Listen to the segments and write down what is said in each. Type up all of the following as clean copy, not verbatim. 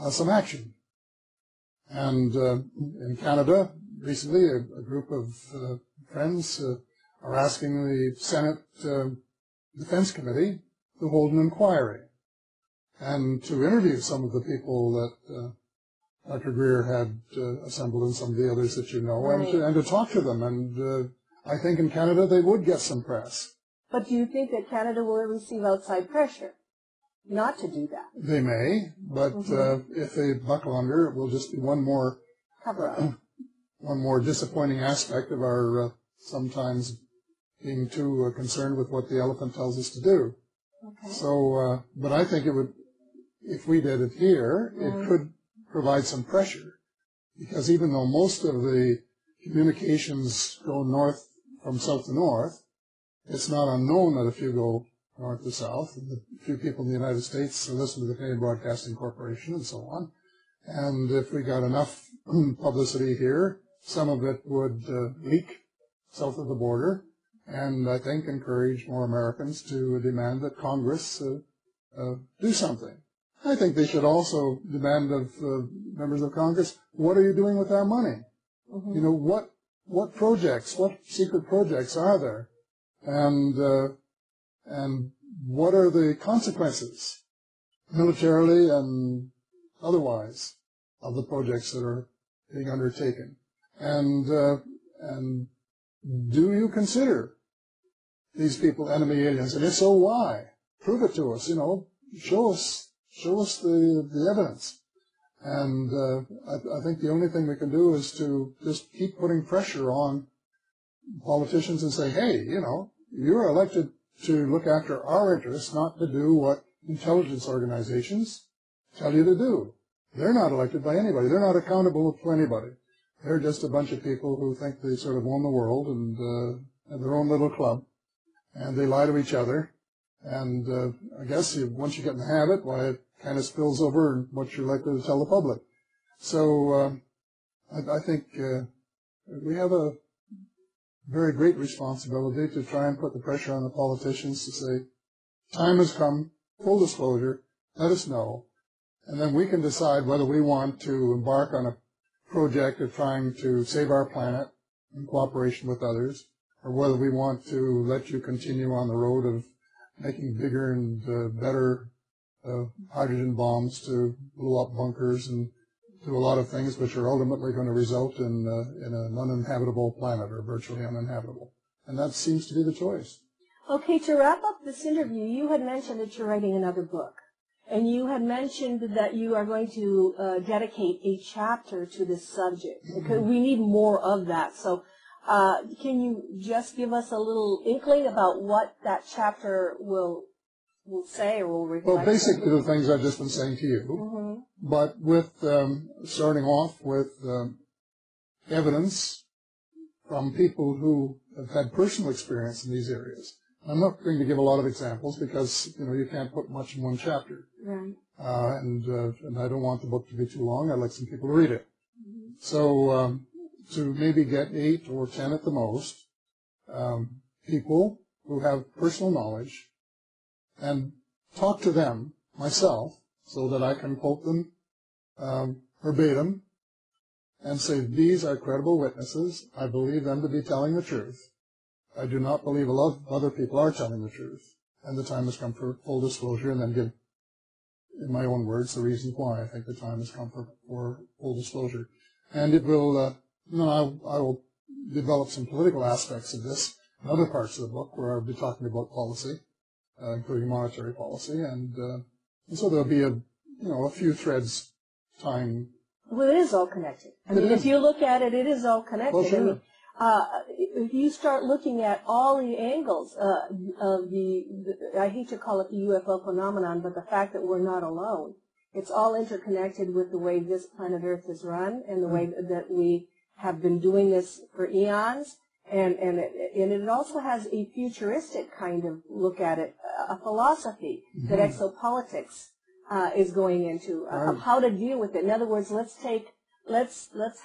some action. And in Canada, recently, a group of friends are asking the Senate Defense Committee to hold an inquiry and to interview some of the people that Dr. Greer had assembled and some of the others that you know, right. and to talk to them. And I think in Canada they would get some press. But do you think that Canada will receive outside pressure not to do that? They may, but if they buckle under, it will just be one more one more disappointing aspect of our sometimes being too concerned with what the elephant tells us to do. Okay. So, but I think it would, if we did it here, it could provide some pressure, because even though most of the communications go north from south to north, it's not unknown that if you go north to south, a few people in the United States listen to the Canadian Broadcasting Corporation and so on, and if we got enough publicity here, some of it would leak south of the border, and I think encourage more Americans to demand that Congress do something. I think they should also demand of members of Congress, what are you doing with our money? You know, what projects, what secret projects are there? And what are the consequences, militarily and otherwise, of the projects that are being undertaken? And do you consider these people enemy aliens? And if so, why? Prove it to us, you know, show us the evidence. And I think the only thing we can do is to just keep putting pressure on politicians and say, hey, you know, you're elected to look after our interests, not to do what intelligence organizations tell you to do. They're not elected by anybody. They're not accountable to anybody. They're just a bunch of people who think they sort of own the world and have their own little club, and they lie to each other. And I guess once you get in the habit, why, it kind of spills over in what you're likely to tell the public. So I think we have a very great responsibility to try and put the pressure on the politicians to say, time has come, full disclosure, let us know, and then we can decide whether we want to embark on a project of trying to save our planet in cooperation with others, or whether we want to let you continue on the road of making bigger and better hydrogen bombs to blow up bunkers and do a lot of things which are ultimately going to result in an uninhabitable planet, or virtually uninhabitable. And that seems to be the choice. Okay, to wrap up this interview, you had mentioned that you're writing another book. And you had mentioned that you are going to dedicate a chapter to this subject. Because we need more of that. So can you just give us a little inkling about what that chapter will say or will reflect? Well, basically the things I've just been saying to you, but with starting off with evidence from people who have had personal experience in these areas. I'm not going to give a lot of examples because, you know, you can't put much in one chapter. Right. And I don't want the book to be too long. I'd like some people to read it. So to maybe get 8 or 10 at the most, people who have personal knowledge, and talk to them myself so that I can quote them verbatim and say, these are credible witnesses. I believe them to be telling the truth. I do not believe a lot of other people are telling the truth. And the time has come for full disclosure, and then give, in my own words, the reasons why I think the time has come for full disclosure. And it will, I will develop some political aspects of this in other parts of the book where I'll be talking about policy, including monetary policy, and so there'll be a few threads tying. Well, it is all connected. I mean, if you look at it, it is all connected. Well, sure. I mean, if you start looking at all the angles of I hate to call it the UFO phenomenon, but the fact that we're not alone, it's all interconnected with the way this planet Earth is run and the way that we have been doing this for eons. And it also has a futuristic kind of look at it, a philosophy that exopolitics is going into, of how to deal with it. In other words, let's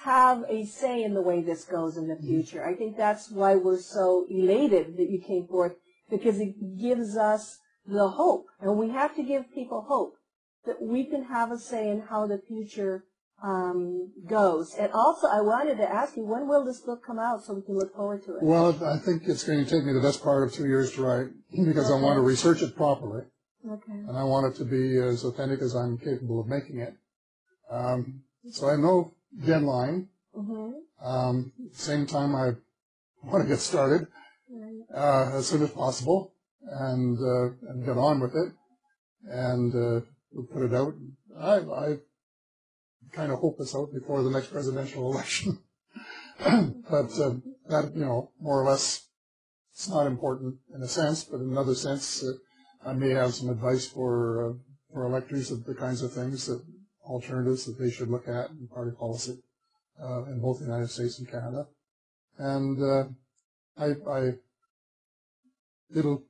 have a say in the way this goes in the future. I think that's why we're so elated that you came forth, because it gives us the hope, and we have to give people hope that we can have a say in how the future goes. And also, I wanted to ask you, when will this book come out so we can look forward to it? Well, I think it's going to take me the best part of 2 years to write because I want to research it properly. Okay. And I want it to be as authentic as I'm capable of making it. So I have no deadline. Same time, I want to get started as soon as possible and get on with it. And we'll put it out. I kind of hope it's out before the next presidential election. But that, more or less, it's not important in a sense, but in another sense, I may have some advice for electors of the kinds of things alternatives that they should look at in party policy in both the United States and Canada. And it'll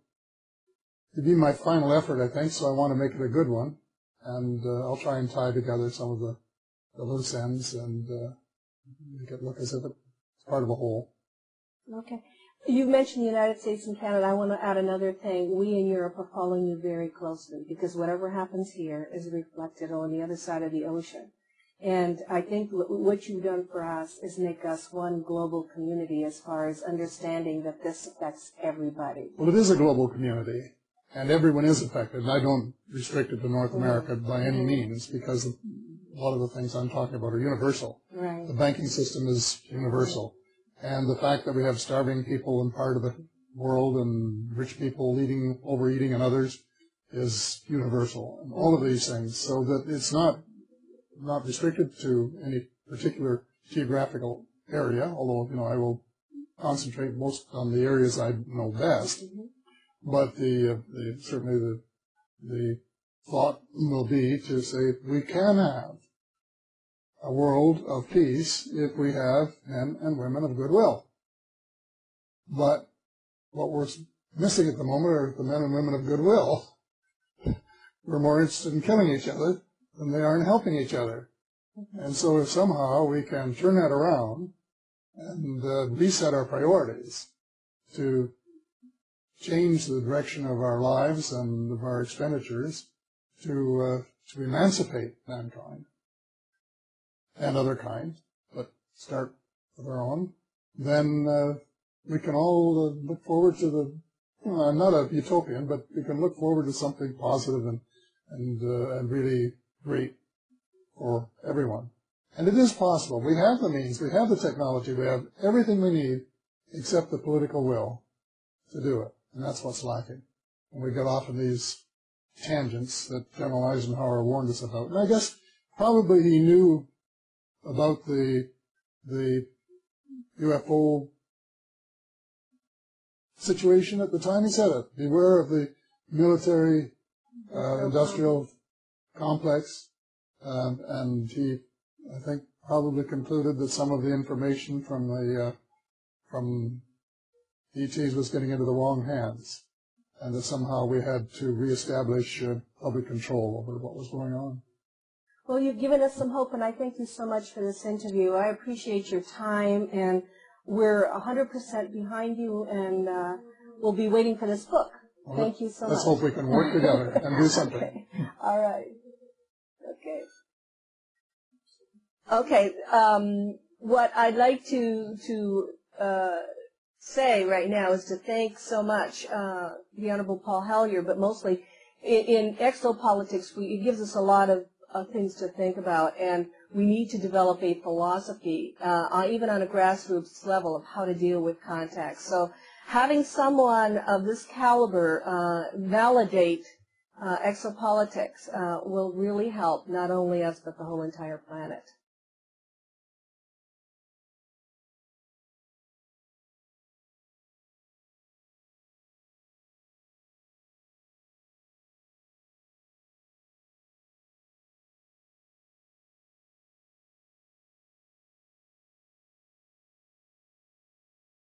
be my final effort, I think, so I want to make it a good one. And I'll try and tie together some of the loose ends and make it look as if it's part of a whole. Okay. You mentioned the United States and Canada. I want to add another thing. We in Europe are following you very closely because whatever happens here is reflected on the other side of the ocean. And I think what you've done for us is make us one global community as far as understanding that this affects everybody. Well, it is a global community, and everyone is affected. And I don't restrict it to North America by any means because a lot of the things I'm talking about are universal. Right. The banking system is universal. And the fact that we have starving people in part of the world and rich people overeating and others is universal. And all of these things, so that it's not restricted to any particular geographical area, although, I will concentrate most on the areas I know best. But certainly the thought will be to say we can have a world of peace if we have men and women of goodwill. But what we're missing at the moment are the men and women of goodwill. We're more interested in killing each other than they are in helping each other. And so if somehow we can turn that around and reset our priorities to change the direction of our lives and of our expenditures to emancipate mankind, and other kinds, but start with our own, then we can all look forward to I'm not a utopian, but we can look forward to something positive and really great for everyone. And it is possible. We have the means, we have the technology, we have everything we need except the political will to do it. And that's what's lacking. And we get off in these tangents that General Eisenhower warned us about. And I guess probably he knew about the UFO situation at the time he said it. Beware of the military industrial complex. And he, I think, probably concluded that some of the information from ETs was getting into the wrong hands, and that somehow we had to reestablish public control over what was going on. Well, you've given us some hope, and I thank you so much for this interview. I appreciate your time, and we're 100% behind you, and we'll be waiting for this book. Well, thank you so much. Let's hope we can work together and do something. Okay. All right. Okay. What I'd like to say right now is to thank so much the Honorable Paul Hellyer, but mostly in exopolitics, it gives us a lot of things to think about, and we need to develop a philosophy, even on a grassroots level, of how to deal with contacts. So having someone of this caliber validate exopolitics will really help not only us, but the whole entire planet.